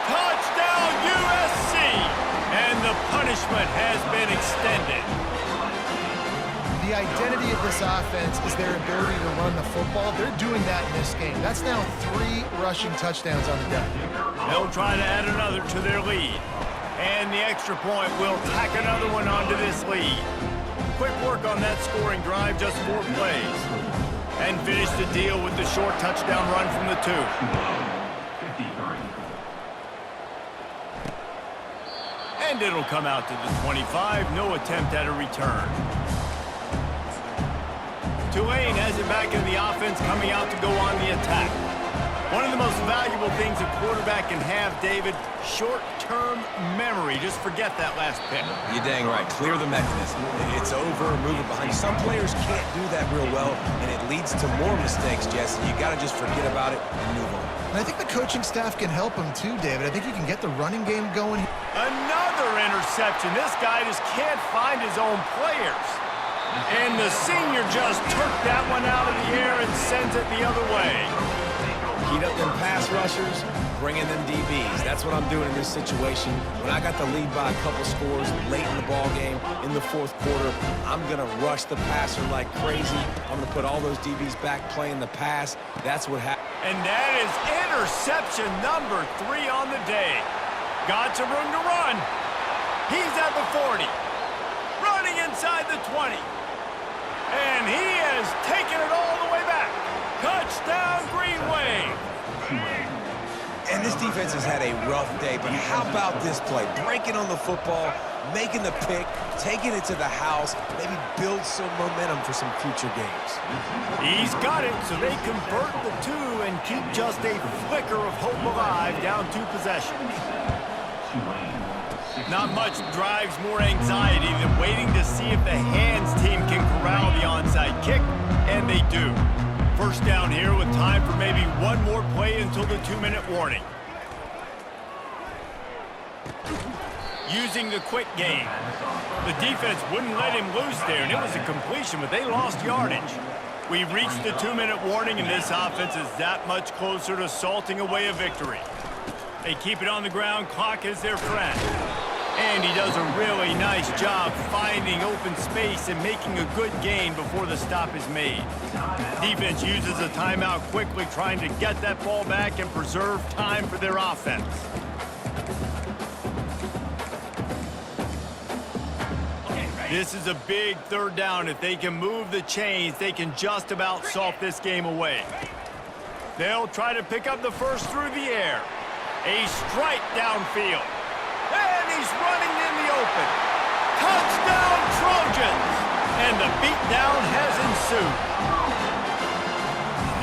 S1: Touchdown, USC! And the punishment has been extended.
S3: The identity of this offense is their ability to run the football. They're doing that in this game. That's now 3 rushing touchdowns on the day.
S1: They'll try to add another to their lead. And the extra point will tack another one onto this lead. Quick work on that scoring drive, just 4 plays. And finish the deal with the short touchdown run from the 2. And it'll come out to the 25. No attempt at a return. Tulane has it back in the offense, coming out to go on the attack. One of the most valuable things a quarterback can have, David, short-term memory. Just forget that last pick.
S2: You're dang right. Clear the mechanism. It's over, move it behind you. Some players can't do that real well, and it leads to more mistakes, Jesse. You got to just forget about it and move on.
S3: And I think the coaching staff can help him too, David. I think you can get the running game going.
S1: Another interception. This guy just can't find his own players. And the senior just took that one out of the air and sends it the other way.
S2: Heat up them pass rushers, bring in them DBs. That's what I'm doing in this situation. When I got the lead by a couple scores late in the ball game, in the fourth quarter, I'm going to rush the passer like crazy. I'm going to put all those DBs back playing the pass. That's what happened.
S1: And that is interception number 3 on the day. Got some room to run. He's at the 40. Running inside the 20. And he has taken it all the way back. Touchdown, Green Wave.
S2: And this defense has had a rough day, but how about this play? Breaking on the football, making the pick, taking it to the house, maybe build some momentum for some future games.
S1: He's got it, so they convert the 2 and keep just a flicker of hope alive, down 2 possessions. Not much drives more anxiety than waiting to see if the hands team can corral the onside kick, and they do. First down here with time for maybe one more play until the 2-minute warning. Using the quick game. The defense wouldn't let him loose there, and it was a completion, but they lost yardage. We've reached the 2-minute warning, and this offense is that much closer to salting away a victory. They keep it on the ground. Clock is their friend. And he does a really nice job finding open space and making a good gain before the stop is made. Defense uses a timeout quickly, trying to get that ball back and preserve time for their offense. This is a big third down. If they can move the chains, they can just about salt this game away. They'll try to pick up the first through the air. A strike downfield. And he's running in the open. Touchdown, Trojans! And the beatdown has ensued.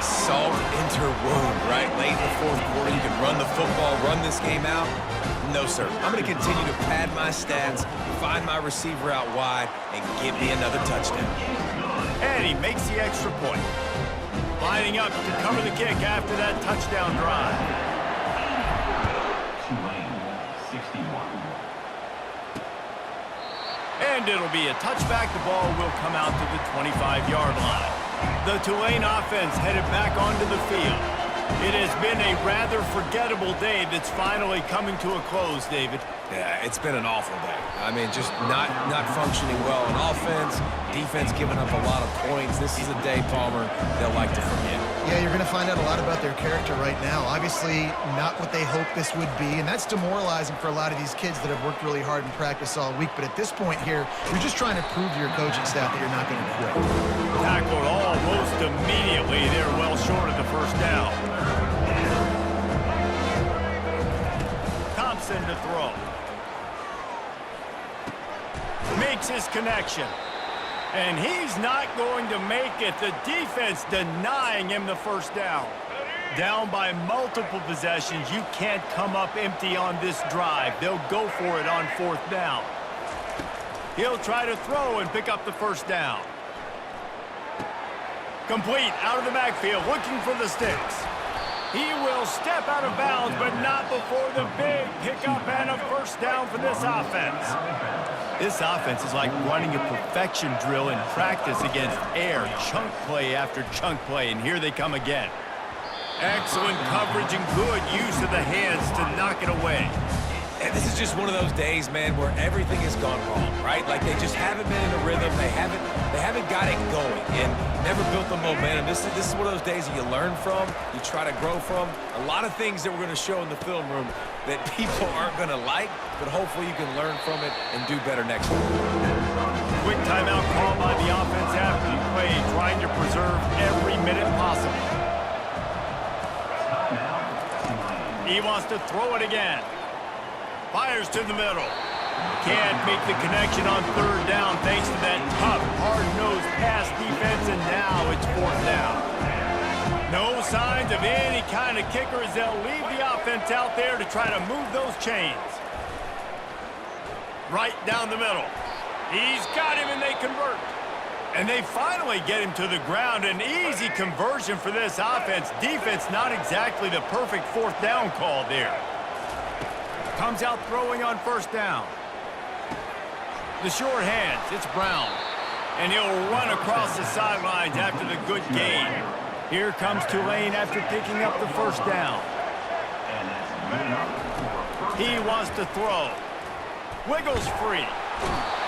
S2: Salt into wound, right? Late in the fourth quarter, you can run the football, run this game out. No, sir. I'm going to continue to pad my stats, find my receiver out wide, and give me another touchdown.
S1: And he makes the extra point. Lining up to cover the kick after that touchdown drive.
S4: Tulane, 61.
S1: And it'll be a touchback. The ball will come out to the 25-yard line. The Tulane offense headed back onto the field. It has been a rather forgettable day that's finally coming to a close, David.
S2: Yeah, it's been an awful day. I mean, just not functioning well on offense, defense giving up a lot of points. This is a day, Palmer, they'll like to forget.
S3: Yeah, you're going to find out a lot about their character right now. Obviously, not what they hoped this would be, and that's demoralizing for a lot of these kids that have worked really hard in practice all week. But at this point here, you're just trying to prove to your coaching staff that you're not going to quit.
S1: Tackled almost immediately. They're well short of the first down. Thompson to throw. Makes his connection. And he's not going to make it. The defense denying him the first down. Down by multiple possessions. You can't come up empty on this drive. They'll go for it on fourth down. He'll try to throw and pick up the first down. Complete out of the backfield, looking for the sticks. He will step out of bounds, but not before the big pickup and a first down for this offense. This offense is like running a perfection drill in practice against air, chunk play after chunk play, and here they come again. Excellent coverage and good use of the hands to knock it away.
S2: And this is just one of those days, man, where everything has gone wrong, right? Like they just haven't been in a rhythm. They haven't got it going and never built the momentum. This is one of those days that you learn from, you try to grow from. A lot of things that we're going to show in the film room that people aren't going to like, but hopefully you can learn from it and do better next time.
S1: Quick timeout call by the offense after the play, trying to preserve every minute possible. He wants to throw it again. Fires to the middle. Can't make the connection on third down thanks to that tough, hard-nosed pass defense, and now it's fourth down. No signs of any kind of kicker as they'll leave the offense out there to try to move those chains. Right down the middle. He's got him, and they convert. And they finally get him to the ground. An easy conversion for this offense. Defense, not exactly the perfect fourth down call there. Comes out throwing on first down. The short hands, it's Brown. And he'll run across the sidelines after the good gain. Here comes Tulane after picking up the first down. He wants to throw. Wiggles free.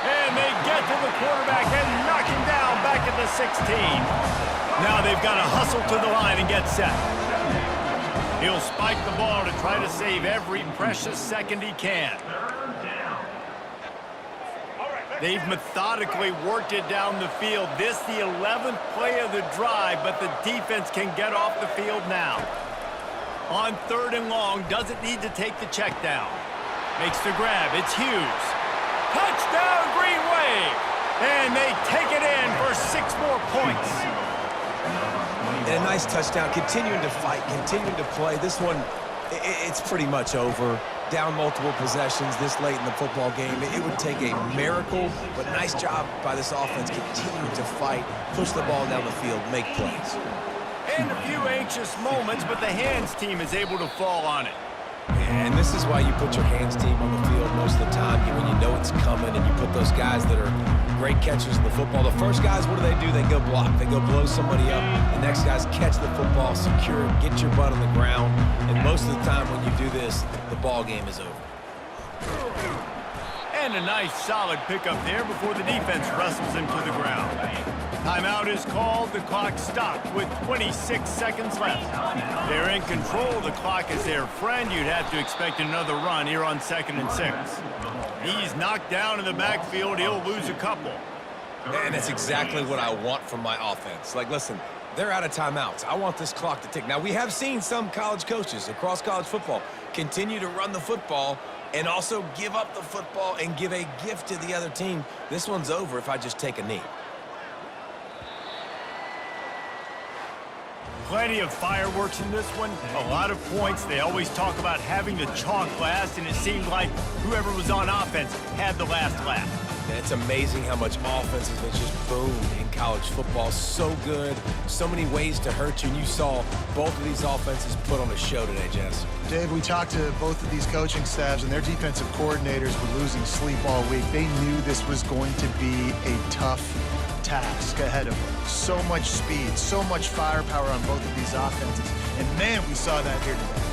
S1: And they get to the quarterback and knock him down back at the 16. Now they've got to hustle to the line and get set. He'll spike the ball to try to save every precious second he can. They've methodically worked it down the field. This the 11th play of the drive, but the defense can get off the field now. On third and long, doesn't need to take the check down. Makes the grab, it's Hughes. Touchdown, Green Wave! And they take it in for 6 more points.
S2: And a nice touchdown, continuing to fight, continuing to play. This one, it's pretty much over. Down multiple possessions this late in the football game. It would take a miracle, but nice job by this offense continuing to fight, push the ball down the field, make plays.
S1: And a few anxious moments, but the hands team is able to fall on it.
S2: And this is why you put your hands team on the field most of the time, when you know it's coming, and you put those guys that are great catchers in the football. The first guys, what do? They go block. They go blow somebody up. The next guys catch the football, secure it, get your butt on the ground. And most of the time when you do this, the ball game is over.
S1: And a nice solid pickup there before the defense wrestles him to the ground. Timeout is called. The clock stopped with 26 seconds left. They're in control. The clock is their friend. You'd have to expect another run here on 2nd and 6. He's knocked down in the backfield. He'll lose a couple.
S2: And that's exactly what I want from my offense. Like, listen, they're out of timeouts. I want this clock to tick. Now, we have seen some college coaches across college football continue to run the football and also give up the football and give a gift to the other team. This one's over if I just take a knee.
S1: Plenty of fireworks in this one. A lot of points. They always talk about having the chalk last, and it seemed like whoever was on offense had the last laugh.
S2: And it's amazing how much offense has been just boomed in college football. So good, so many ways to hurt you, and you saw both of these offenses put on a show today, Jess.
S3: Dave, we talked to both of these coaching staffs, and their defensive coordinators were losing sleep all week. They knew this was going to be a tough task ahead of them. So much speed, so much firepower on both of these offenses. And man, we saw that here today.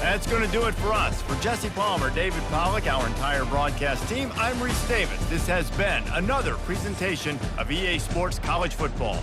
S1: That's going to do it for us. For Jesse Palmer, David Pollack, our entire broadcast team, I'm Reese Davis. This has been another presentation of EA Sports College Football.